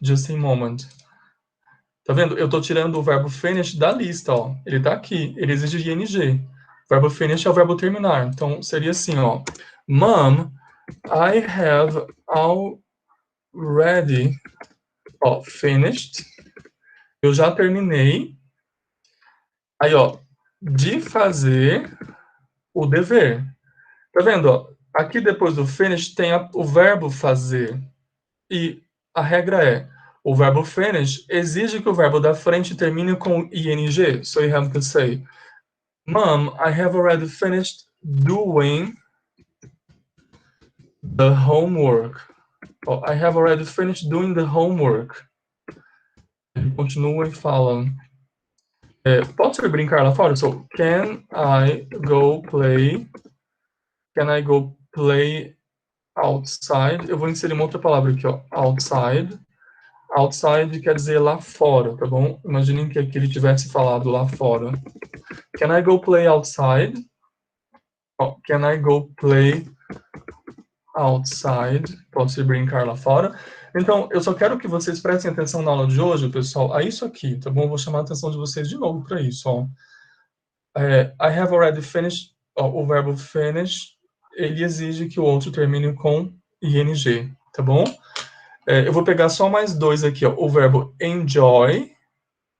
Just a moment. Tá vendo? Eu tô tirando o verbo finish da lista, ó. Ele tá aqui. Ele exige ing. O verbo finish é o verbo terminar. Então, seria assim, ó. Mom, I have already finished. Eu já terminei. Aí, ó. De fazer o dever. Tá vendo, ó? Aqui depois do finish tem o verbo fazer. E a regra é, o verbo finish exige que o verbo da frente termine com ing. So you have to say, Mom, I have already finished doing the homework. Oh, I have already finished doing the homework. Ele continua e fala, posso ir brincar lá fora? So, can I go play outside? Eu vou inserir uma outra palavra aqui, ó, outside. Outside quer dizer lá fora, tá bom? Imaginem que ele tivesse falado lá fora. Can I go play outside? Oh, can I go play outside? Posso ir brincar lá fora? Então, eu só quero que vocês prestem atenção na aula de hoje, pessoal, a isso aqui, tá bom? Eu vou chamar a atenção de vocês de novo para isso, ó. I have already finished, ó, o verbo finish, ele exige que o outro termine com ing, tá bom? Eu vou pegar só mais dois aqui, ó. O verbo enjoy,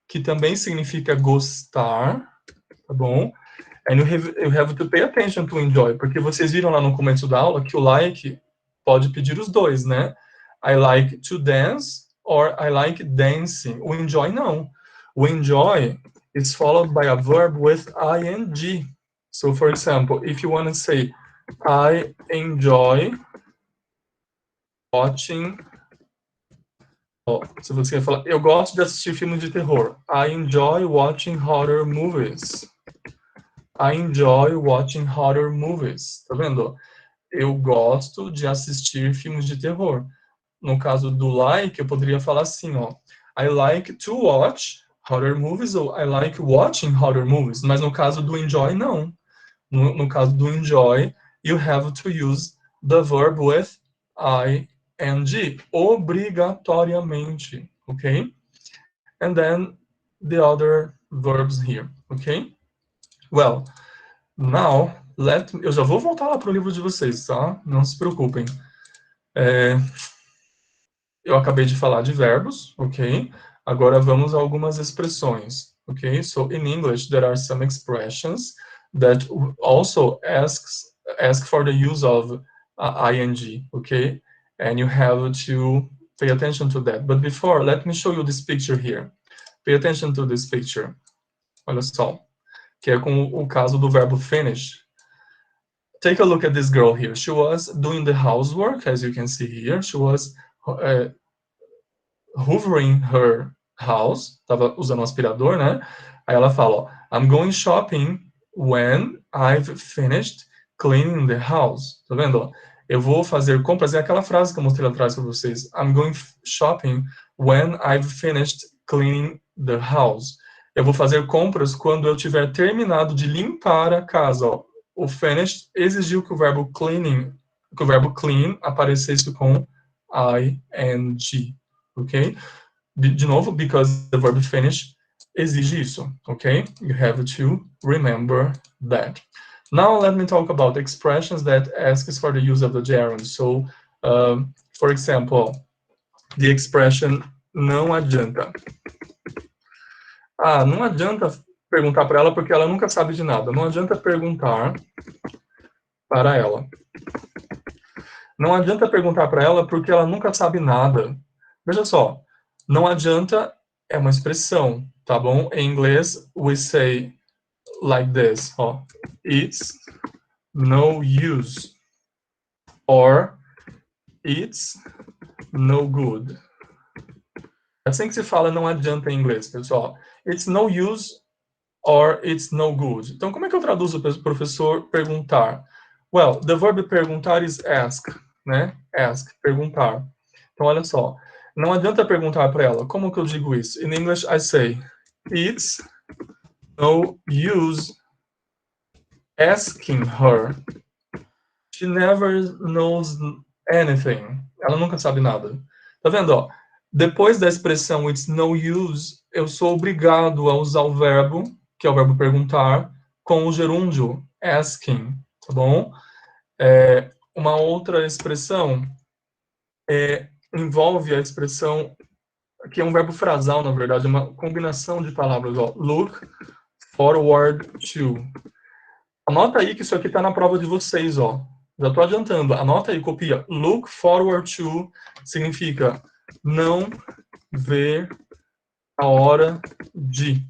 que também significa gostar, tá bom? And you have to pay attention to enjoy, porque vocês viram lá no começo da aula que o like pode pedir os dois, né? I like to dance or I like dancing. O enjoy não. O enjoy is followed by a verb with ing. So, for example, if you want to say, I enjoy watching. Se você quer falar, eu gosto de assistir filmes de terror. I enjoy watching horror movies. I enjoy watching horror movies. Tá vendo? Eu gosto de assistir filmes de terror. No caso do like, eu poderia falar assim, ó. I like to watch horror movies ou I like watching horror movies. Mas no caso do enjoy, não. No caso do enjoy, you have to use the verb with ing, obrigatoriamente, ok? And then the other verbs here, ok? Well, now, eu já vou voltar lá para o livro de vocês, tá? Não se preocupem. Eu acabei de falar de verbos, ok? Agora vamos a algumas expressões, ok? So, in English, there are some expressions that also ask for the use of ing, okay? And you have to pay attention to that. But before, let me show you this picture here. Pay attention to this picture. Olha só. Que é com o caso do verbo finish. Take a look at this girl here. She was doing the housework, as you can see here. She was hoovering her house. Estava usando um aspirador, né? Aí ela fala, ó, I'm going shopping when I've finished cleaning the house. Tá vendo? Ó? Eu vou fazer compras. É aquela frase que eu mostrei lá atrás para vocês. I'm going shopping when I've finished cleaning the house. Eu vou fazer compras quando eu tiver terminado de limpar a casa. Ó. O finish exigiu que o verbo clean aparecesse com ing, ok? De novo, because the verb finish exige isso, ok? You have to remember that. Now let me talk about expressions that asks for the use of the gerund. So, for example, the expression não adianta. Ah, não adianta perguntar para ela porque ela nunca sabe de nada. Não adianta perguntar para ela. Não adianta perguntar para ela porque ela nunca sabe nada. Veja só, não adianta é uma expressão, tá bom? Em inglês, we say like this, ó. It's no use. Or it's no good. É assim que se fala não adianta em inglês, pessoal. It's no use or it's no good. Então, como é que eu traduzo para o professor perguntar? Well, the verb perguntar is ask, né? Ask, perguntar. Então, olha só. Não adianta perguntar para ela. Como que eu digo isso? In English, I say, it's no use asking her. She never knows anything. Ela nunca sabe nada. Tá vendo, ó? Depois da expressão it's no use, eu sou obrigado a usar o verbo, que é o verbo perguntar, com o gerúndio, asking, tá bom? Uma outra expressão envolve a expressão, que é um verbo frasal, na verdade, uma combinação de palavras, ó. Look forward to. Anota aí que isso aqui tá na prova de vocês, ó. Já tô adiantando. Anota aí, copia. Look forward to significa não ver a hora de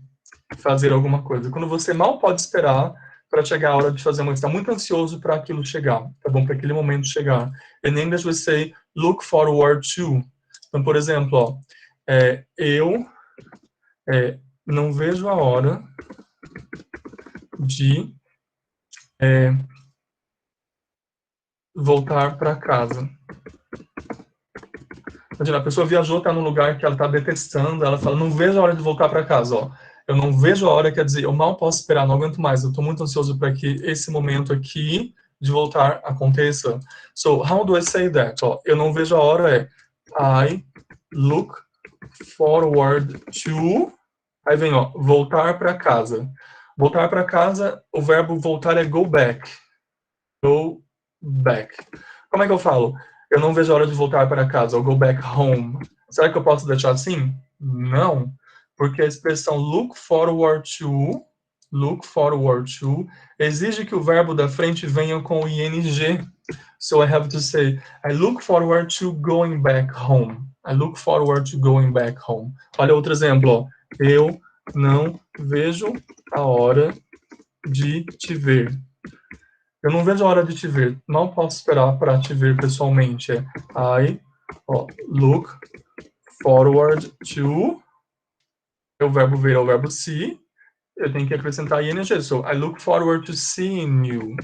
fazer alguma coisa. Quando você mal pode esperar para chegar a hora de fazer uma coisa. Está muito ansioso para aquilo chegar, tá bom? Para aquele momento chegar. In English we say look forward to. Então, por exemplo, ó, eu não vejo a hora de voltar para casa. Imagina, a pessoa viajou, está num lugar que ela está detestando, ela fala, não vejo a hora de voltar para casa, ó. Eu não vejo a hora, quer dizer, eu mal posso esperar, não aguento mais, eu estou muito ansioso para que esse momento aqui de voltar aconteça. So, how do I say that? Ó, eu não vejo a hora I look forward to, aí vem, ó, voltar para casa. Voltar para casa, o verbo voltar é go back. Go back. Como é que eu falo? Eu não vejo a hora de voltar para casa, ou go back home. Será que eu posso deixar assim? Não, porque a expressão look forward to exige que o verbo da frente venha com o ing. So I have to say, I look forward to going back home. I look forward to going back home. Olha outro exemplo, ó. Eu não vejo a hora de te ver. Eu não vejo a hora de te ver. Não posso esperar para te ver pessoalmente. I look forward to. O verbo ver é o verbo see. Eu tenho que acrescentar ing. So, I look forward to seeing you.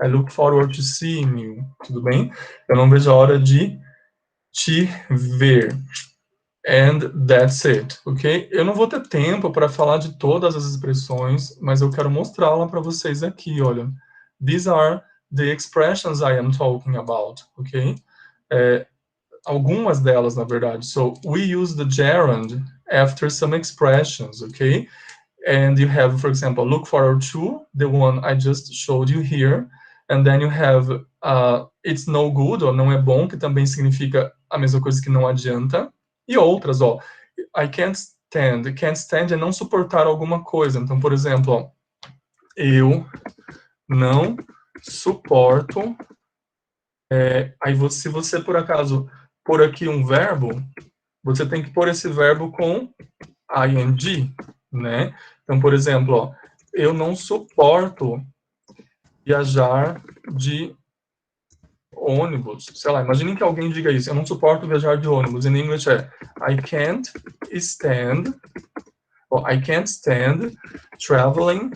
I look forward to seeing you. Tudo bem? Eu não vejo a hora de te ver. And that's it, ok? Eu não vou ter tempo para falar de todas as expressões, mas eu quero mostrá-la para vocês aqui, olha. These are the expressions I am talking about, ok? Algumas delas, na verdade. So, we use the gerund after some expressions, ok? And you have, for example, look forward to, the one I just showed you here. And then you have it's no good, ou não é bom, que também significa a mesma coisa que não adianta. E outras, ó. I can't stand. Can't stand é não suportar alguma coisa. Então, por exemplo, ó, eu não suporto. Aí, se você, por acaso, pôr aqui um verbo, você tem que pôr esse verbo com ing, né? Então, por exemplo, ó, eu não suporto viajar de ônibus. Sei lá, imaginem que alguém diga isso. Eu não suporto viajar de ônibus. Em inglês é I can't stand traveling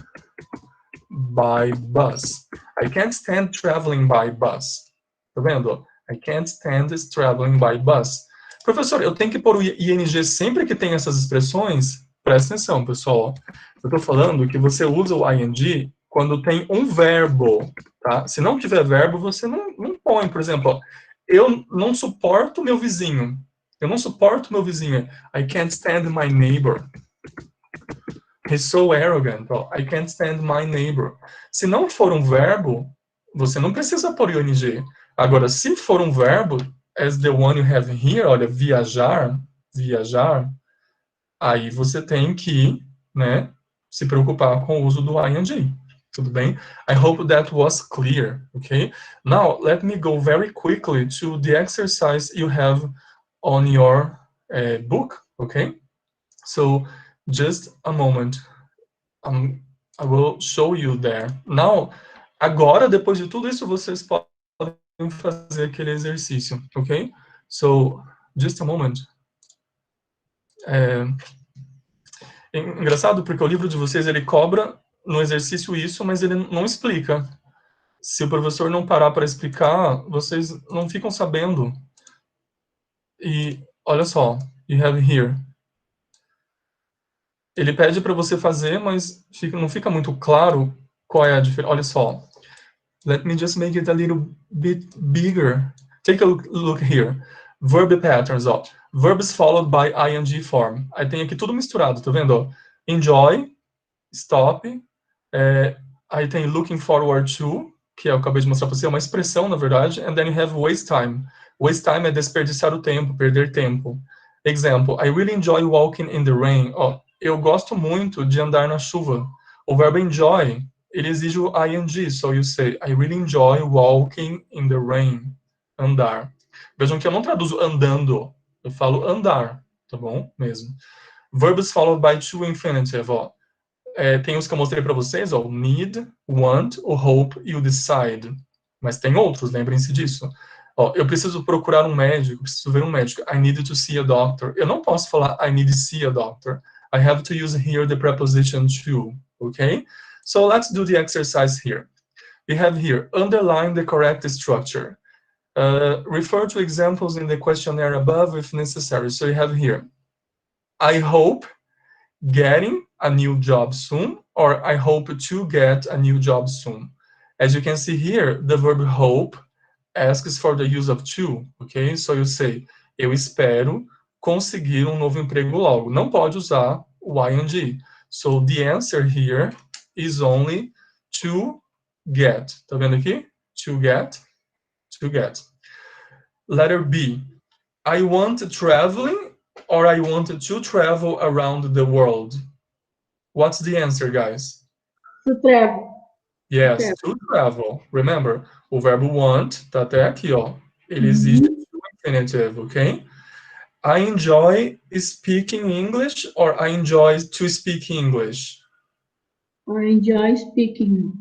by bus. I can't stand traveling by bus. Tá vendo? I can't stand traveling by bus. Professor, eu tenho que pôr o ing sempre que tem essas expressões? presta atenção, pessoal. Eu estou falando que você usa o ing quando tem um verbo, tá? Se não tiver verbo, você não põe. Por exemplo, ó, eu não suporto meu vizinho. Eu não suporto meu vizinho. I can't stand my neighbor. He's so arrogant. Ó, I can't stand my neighbor. Se não for um verbo, você não precisa pôr ing. Agora, se for um verbo, as the one you have here, olha, viajar, aí você tem que, né, se preocupar com o uso do ing. Tudo bem? I hope that was clear, okay? Now, let me go very quickly to the exercise you have on your book, okay? So, just a moment. I will show you there. Now, agora, depois de tudo isso, vocês podem fazer aquele exercício, ok? So, just a moment. Engraçado porque o livro de vocês, ele cobra no exercício isso, mas ele não explica. Se o professor não parar para explicar, vocês não ficam sabendo. E olha só, you have here. Ele pede para você fazer, mas não fica muito claro qual é a diferença. Olha só. Let me just make it a little bit bigger. Take a look here. Verb patterns, ó. Verbs followed by ing form. Aí tem aqui tudo misturado, tá vendo? Enjoy, stop. Aí tem looking forward to, que eu acabei de mostrar para você, é uma expressão, na verdade. And then you have waste time. Waste time é desperdiciar o tempo, perder tempo. Example, I really enjoy walking in the rain. Ó, eu gosto muito de andar na chuva. O verbo enjoy, ele exige o ing, so you say, I really enjoy walking in the rain. Andar. Vejam que eu não traduzo andando, eu falo andar, tá bom? Mesmo. Verbs followed by to infinitive, ó. Tem os que eu mostrei para vocês, ó, o need, want, o hope e o decide. Mas tem outros, lembrem-se disso. Ó, eu preciso procurar um médico, preciso ver um médico. I need to see a doctor. Eu não posso falar I need to see a doctor. I have to use here the preposition to, okay? So let's do the exercise here. We have here, underline the correct structure. Refer to examples in the questionnaire above if necessary. So you have here, I hope getting a new job soon, or I hope to get a new job soon. As you can see here, the verb hope asks for the use of to, okay? So you say, eu espero conseguir um novo emprego logo. Não pode usar o ing. So the answer here is only to get. Tá vendo aqui? To get. To get. Letter B. I want traveling, or I want to travel around the world. What's the answer, guys? To travel. Yes, to travel. Remember, o verbo want tá até aqui, ó. Ele exige to infinitive, ok? I enjoy speaking English, or I enjoy to speak English. I enjoy speaking.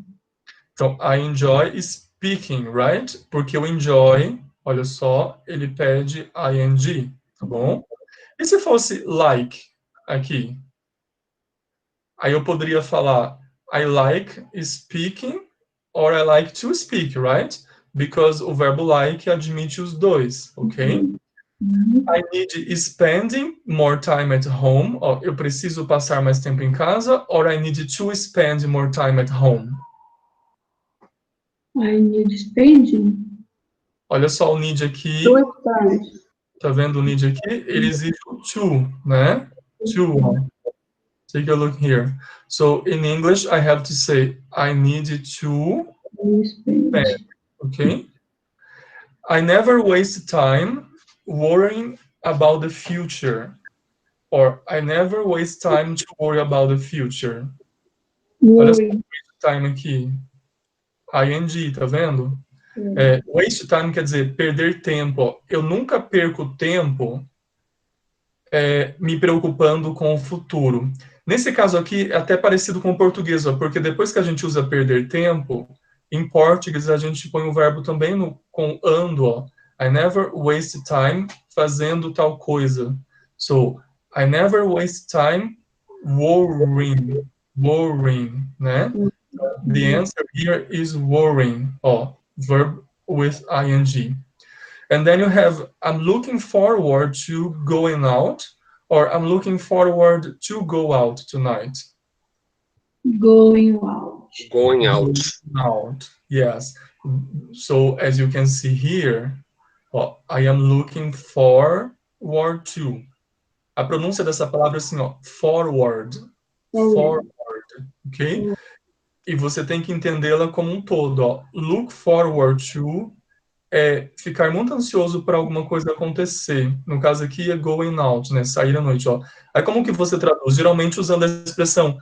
Então, I enjoy speaking, right? Porque o enjoy, olha só, ele pede ing, tá bom? E se fosse like aqui? Aí eu poderia falar I like speaking or I like to speak, right? Because o verbo like admite os dois, ok? I need spending more time at home. Ó, eu preciso passar mais tempo em casa, or I need to spend more time at home. I need spending. Olha só o need aqui. Tá vendo o need aqui? Ele exige o to, né? To. Take a look here. So in English, I have to say, I need to spend, okay? I never waste time worrying about the future. Or I never waste time to worry about the future. Olha só, waste time aqui. ing, tá vendo? Waste time quer dizer perder tempo. Eu nunca perco tempo me preocupando com o futuro. Nesse caso aqui, é até parecido com o português, ó, porque depois que a gente usa perder tempo, em português a gente põe o verbo também com ando, ó. I never waste time fazendo tal coisa. So, I never waste time worrying, né? The answer here is worrying, ó, verb with ing. And then you have, I'm looking forward to going out, Or I'm looking forward to go out tonight. Going out. Going out. Out, yes. So as you can see here, ó, I am looking forward to. A pronúncia dessa palavra é assim, ó, forward. Forward, ok? E você tem que entendê-la como um todo, ó. Look forward to é ficar muito ansioso para alguma coisa acontecer. No caso aqui é going out, né? Sair à noite, ó. Aí como que você traduz? Geralmente usando a expressão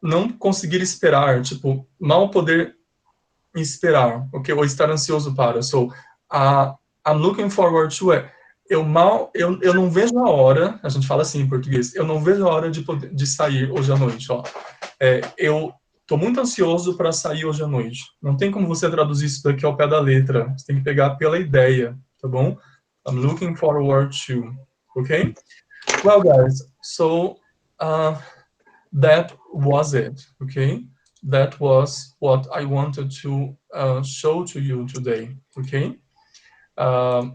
não conseguir esperar, tipo, mal poder esperar, ok? Ou estar ansioso para. So, I'm looking forward to eu não vejo a hora, a gente fala assim em português, eu não vejo a hora de sair hoje à noite, ó. Eu tô muito ansioso para sair hoje à noite. Não tem como você traduzir isso daqui ao pé da letra. Você tem que pegar pela ideia, tá bom? I'm looking forward to, ok? Well, guys, so that was it, okay? That was what I wanted to show to you today, okay?